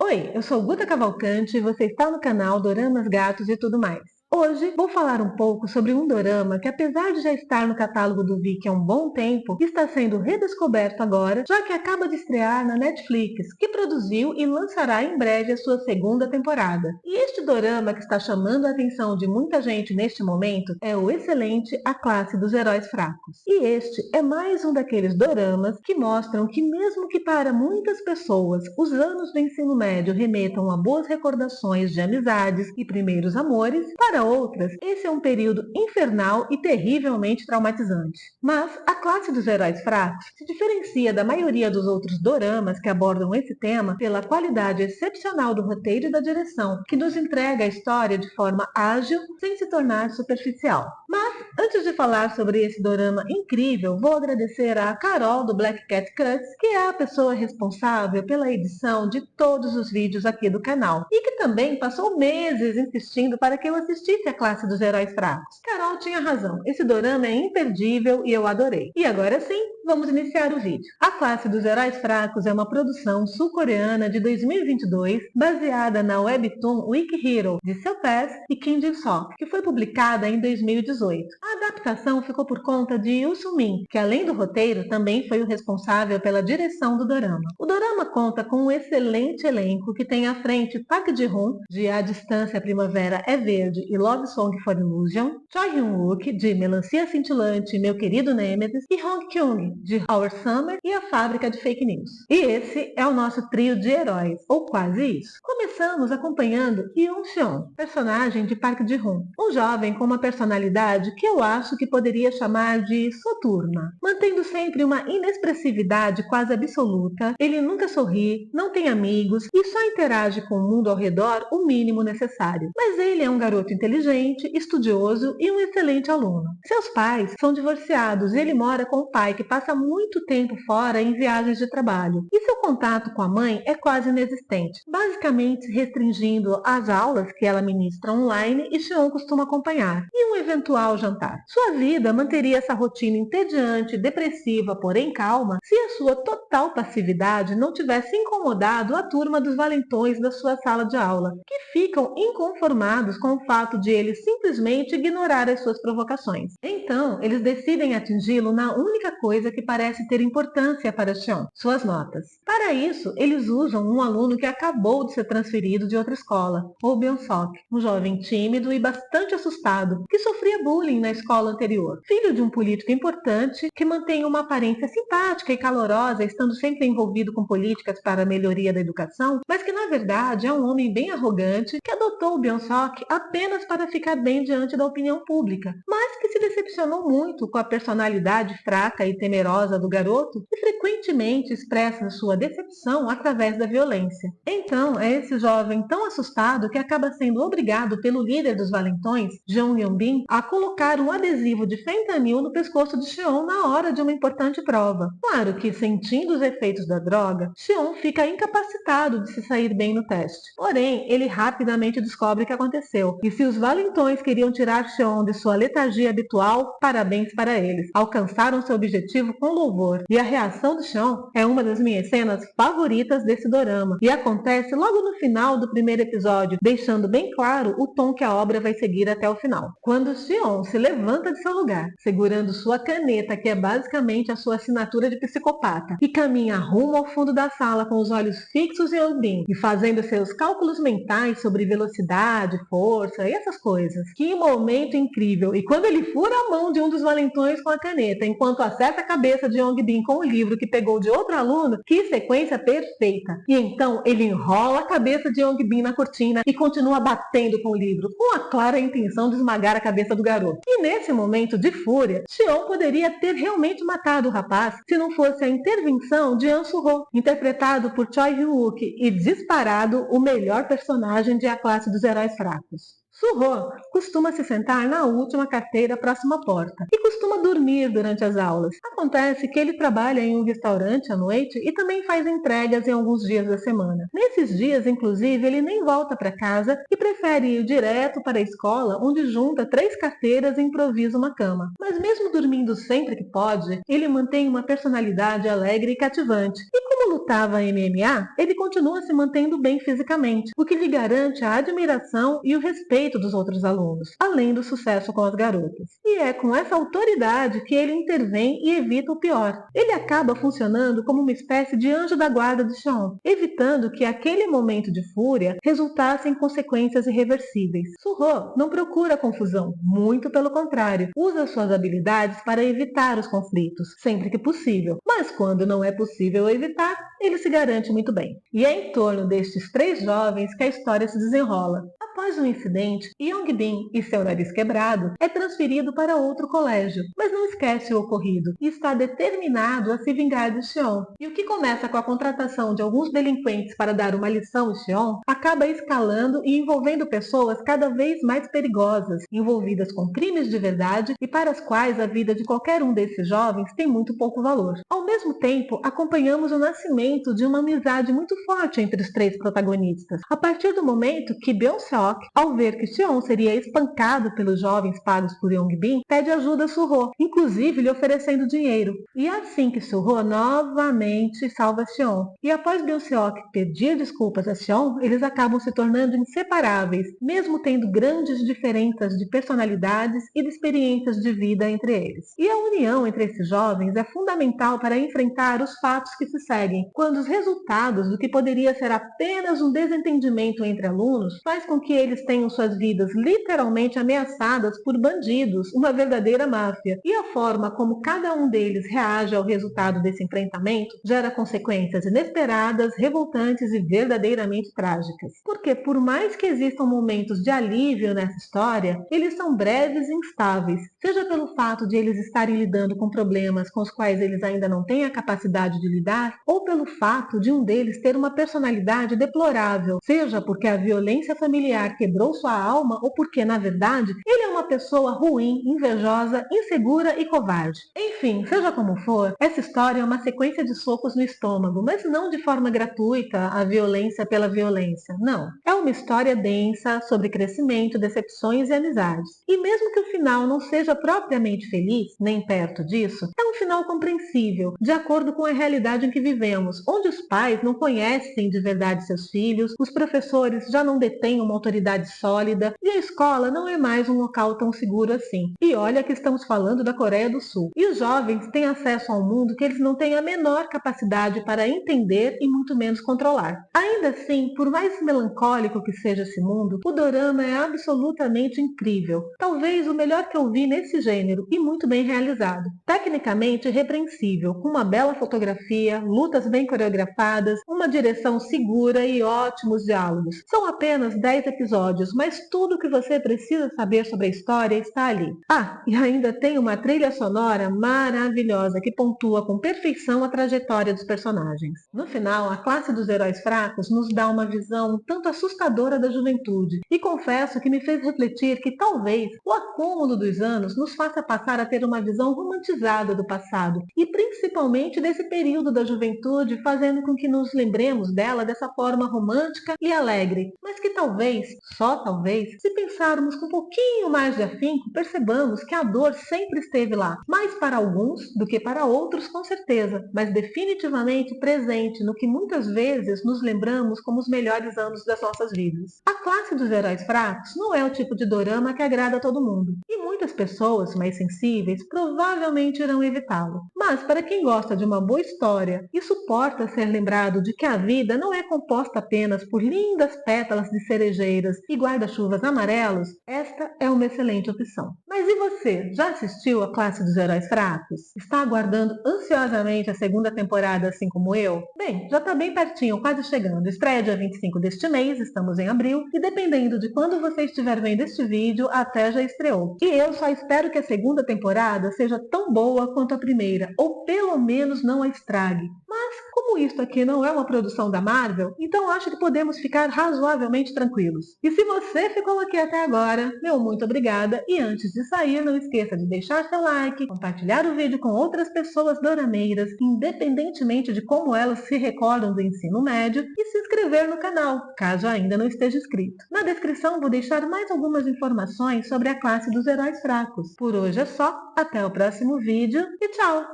Oi, eu sou Guta Cavalcante e você está no canal Doramas, Gatos e tudo mais. Hoje vou falar um pouco sobre um dorama que, apesar de já estar no catálogo do Viki há um bom tempo, está sendo redescoberto agora, já que acaba de estrear na Netflix, que produziu e lançará em breve a sua segunda temporada. E este dorama que está chamando a atenção de muita gente neste momento é o excelente A Classe dos Heróis Fracos. E este é mais um daqueles doramas que mostram que, mesmo que para muitas pessoas os anos do ensino médio remetam a boas recordações de amizades e primeiros amores, para outras, esse é um período infernal e terrivelmente traumatizante. Mas A Classe dos Heróis Fracos se diferencia da maioria dos outros doramas que abordam esse tema pela qualidade excepcional do roteiro e da direção, que nos entrega a história de forma ágil, sem se tornar superficial. Mas, antes de falar sobre esse dorama incrível, vou agradecer a Carol do Black Cat Cuts, que é a pessoa responsável pela edição de todos os vídeos aqui do canal, e que também passou meses insistindo para que eu assistisse A Classe dos Heróis Fracos. Carol tinha razão, esse dorama é imperdível e eu adorei. E agora sim, vamos iniciar o vídeo. A Classe dos Heróis Fracos é uma produção sul-coreana de 2022, baseada na webtoon Weak Hero, de Seo Pass e Kim Jin-sok, que foi publicada em 2018. A adaptação ficou por conta de Yoo Soo-min, que além do roteiro, também foi o responsável pela direção do dorama. O dorama conta com um excelente elenco que tem à frente Park Ji-hoon, de A Distância, a Primavera é Verde e Love Song for Illusion, Choi Hyun-wook, de Melancia Cintilante, Meu Querido Nemesis, e Hong Kyung, de Our Summer e A Fábrica de Fake News. E esse é o nosso trio de heróis, ou quase isso. Começamos acompanhando Yoon Seon, personagem de Park Ji-hoon, um jovem com uma personalidade que eu acho que poderia chamar de soturna. Mantendo sempre uma inexpressividade quase absoluta, ele nunca sorri, não tem amigos e só interage com o mundo ao redor o mínimo necessário. Mas ele é um garoto inteligente, estudioso e um excelente aluno. Seus pais são divorciados e ele mora com o pai, que passa muito tempo fora em viagens de trabalho. E seu contato com a mãe é quase inexistente, basicamente restringindo as aulas que ela ministra online e Seon costuma acompanhar, e um eventual jantar. Sua vida manteria essa rotina entediante, depressiva, porém calma, se a sua total passividade não tivesse incomodado a turma dos valentões da sua sala de aula, que ficam inconformados com o fato de ele simplesmente ignorar as suas provocações. Então, eles decidem atingi-lo na única coisa que parece ter importância para Seon, suas notas. Para isso, eles usam um aluno que acabou de ser transferido de outra escola, o Byung-sok, um jovem tímido e bastante assustado, que sofria bullying na escola anterior. Filho de um político importante, que mantém uma aparência simpática e calorosa, estando sempre envolvido com políticas para a melhoria da educação, mas que na verdade é um homem bem arrogante, que adotou o Byung-sok apenas para ficar bem diante da opinião pública, mas que se decepcionou muito com a personalidade fraca e temerosa do garoto e frequentemente expressa sua decepção através da violência. Então, é esse jovem tão assustado que acaba sendo obrigado pelo líder dos valentões, Jung Hyun-bin, a colocar um adesivo de fentanil no pescoço de Seon na hora de uma importante prova. Claro que, sentindo os efeitos da droga, Seon fica incapacitado de se sair bem no teste. Porém, ele rapidamente descobre o que aconteceu, e se os valentões queriam tirar Seon de sua letargia habitual, parabéns para eles. Alcançaram seu objetivo com louvor, e a reação de Seon é uma das minhas cenas favoritas desse dorama, e acontece logo no final do primeiro episódio, deixando bem claro o tom que a obra vai seguir até o final. Quando Seon se levanta de seu lugar, segurando sua caneta, que é basicamente a sua assinatura de psicopata, e caminha rumo ao fundo da sala com os olhos fixos em Hyun-bin e fazendo seus cálculos mentais sobre velocidade, força e essas coisas. Que momento incrível! E quando ele fura a mão de um dos valentões com a caneta, enquanto acerta a cabeça de Hyun-bin com o livro que pegou de outro aluno, que sequência perfeita! E então ele enrola a cabeça de Hyun-bin na cortina e continua batendo com o livro, com a clara intenção de esmagar a cabeça do garoto. E nesse momento de fúria, Seon poderia ter realmente matado o rapaz se não fosse a intervenção de An Soo-ho, interpretado por Choi Hyun-wook, e disparado o melhor personagem de A Classe dos Heróis Fracos. Soo-ho costuma se sentar na última carteira próxima à porta e costuma dormir durante as aulas. Acontece que ele trabalha em um restaurante à noite e também faz entregas em alguns dias da semana. Nesses dias, inclusive, ele nem volta para casa e prefere ir direto para a escola, onde junta 3 carteiras e improvisa uma cama. Mas mesmo dormindo sempre que pode, ele mantém uma personalidade alegre e cativante. E Como lutava MMA, ele continua se mantendo bem fisicamente, o que lhe garante a admiração e o respeito dos outros alunos, além do sucesso com as garotas. E é com essa autoridade que ele intervém e evita o pior. Ele acaba funcionando como uma espécie de anjo da guarda de Xion, evitando que aquele momento de fúria resultasse em consequências irreversíveis. Suho não procura confusão, muito pelo contrário, usa suas habilidades para evitar os conflitos, sempre que possível. Mas quando não é possível evitar, ele se garante muito bem. E é em torno destes 3 jovens que a história se desenrola. Após um incidente, Yongbin e seu nariz quebrado é transferido para outro colégio, mas não esquece o ocorrido e está determinado a se vingar de Xion. E o que começa com a contratação de alguns delinquentes para dar uma lição em Xion, acaba escalando e envolvendo pessoas cada vez mais perigosas, envolvidas com crimes de verdade e para as quais a vida de qualquer um desses jovens tem muito pouco valor. Ao mesmo tempo, acompanhamos o nascimento de uma amizade muito forte entre os 3 protagonistas, a partir do momento que Byung-seok, ao ver que Xion seria espancado pelos jovens pagos por Yongbin, pede ajuda a Suho, inclusive lhe oferecendo dinheiro. E é assim que Suho novamente salva Xion. E após Byung-seok pedir desculpas a Xion, eles acabam se tornando inseparáveis, mesmo tendo grandes diferenças de personalidades e de experiências de vida entre eles. E a união entre esses jovens é fundamental para enfrentar os fatos que se seguem, quando os resultados do que poderia ser apenas um desentendimento entre alunos faz com que eles tenham suas vidas literalmente ameaçadas por bandidos, uma verdadeira máfia. E a forma como cada um deles reage ao resultado desse enfrentamento gera consequências inesperadas, revoltantes e verdadeiramente trágicas. Porque por mais que existam momentos de alívio nessa história, eles são breves e instáveis, seja pelo fato de eles estarem lidando com problemas com os quais eles ainda não têm a capacidade de lidar, ou pelo fato de um deles ter uma personalidade deplorável, seja porque a violência familiar quebrou sua alma ou porque, na verdade, ele é uma pessoa ruim, invejosa, insegura e covarde. Enfim, seja como for, essa história é uma sequência de socos no estômago, mas não de forma gratuita, a violência pela violência. Não. É uma história densa sobre crescimento, decepções e amizades. E mesmo que o final não seja propriamente feliz, nem perto disso, é um final compreensível, de acordo com a realidade em que vivemos, onde os pais não conhecem de verdade seus filhos, os professores já não detêm uma autoridade sólida e a escola não é mais um local tão seguro assim. E olha que estamos falando da Coreia do Sul. E os jovens têm acesso a um mundo que eles não têm a menor capacidade para entender e muito menos controlar. Ainda assim, por mais melancólico que seja esse mundo, o dorama é absolutamente incrível. Talvez o melhor que eu vi nesse gênero e muito bem realizado. Tecnicamente repreensível, com uma bela fotografia, lutas bem coreografadas, uma direção segura e ótimos diálogos. São apenas 10 episódios, mas tudo o que você precisa saber sobre a história está ali. Ah, e ainda tem uma trilha sonora maravilhosa que pontua com perfeição a trajetória dos personagens. No final, a classe dos heróis fracos nos dá uma visão um tanto assustadora da juventude, e confesso que me fez refletir que talvez o acúmulo dos anos nos faça passar a ter uma visão romantizada do passado, e principalmente desse período da juventude, fazendo com que nos lembremos dela dessa forma romântica e alegre, mas que talvez, só talvez, se pensarmos com um pouquinho mais de afinco, percebamos que a dor sempre esteve lá, mais para alguns do que para outros com certeza, mas definitivamente presente no que muitas vezes nos lembramos como os melhores anos das nossas vidas. A classe dos heróis fracos não é o tipo de dorama que agrada a todo mundo, e muitas pessoas mais sensíveis provavelmente irão evitá-lo. Mas para quem gosta de uma boa história e suporta ser lembrado de que a vida não é composta apenas por lindas pétalas de cerejeiras e guarda-chuvas amarelos, esta é uma excelente opção. Mas e você? Já assistiu a classe dos heróis fracos? Está aguardando ansiosamente a segunda temporada assim como eu? Bem, já está bem pertinho, quase chegando. Estreia dia 25 deste mês, estamos em abril, e dependendo de quando você estiver vendo este vídeo, até já estreou. E eu só espero que a segunda temporada seja tão boa quanto a primeira, ou pelo menos não a estrague. Mas, como isto aqui não é uma produção da Marvel, então acho que podemos ficar razoavelmente tranquilos. E se você ficou aqui até agora, meu muito obrigada, e antes de sair, não esqueça de deixar seu like, compartilhar o vídeo com outras pessoas dorameiras, independentemente de como elas se recordam do ensino médio, e se inscrever no canal, caso ainda não esteja inscrito. Na descrição vou deixar mais algumas informações sobre a classe dos heróis fracos. Por hoje é só, até o próximo vídeo e tchau!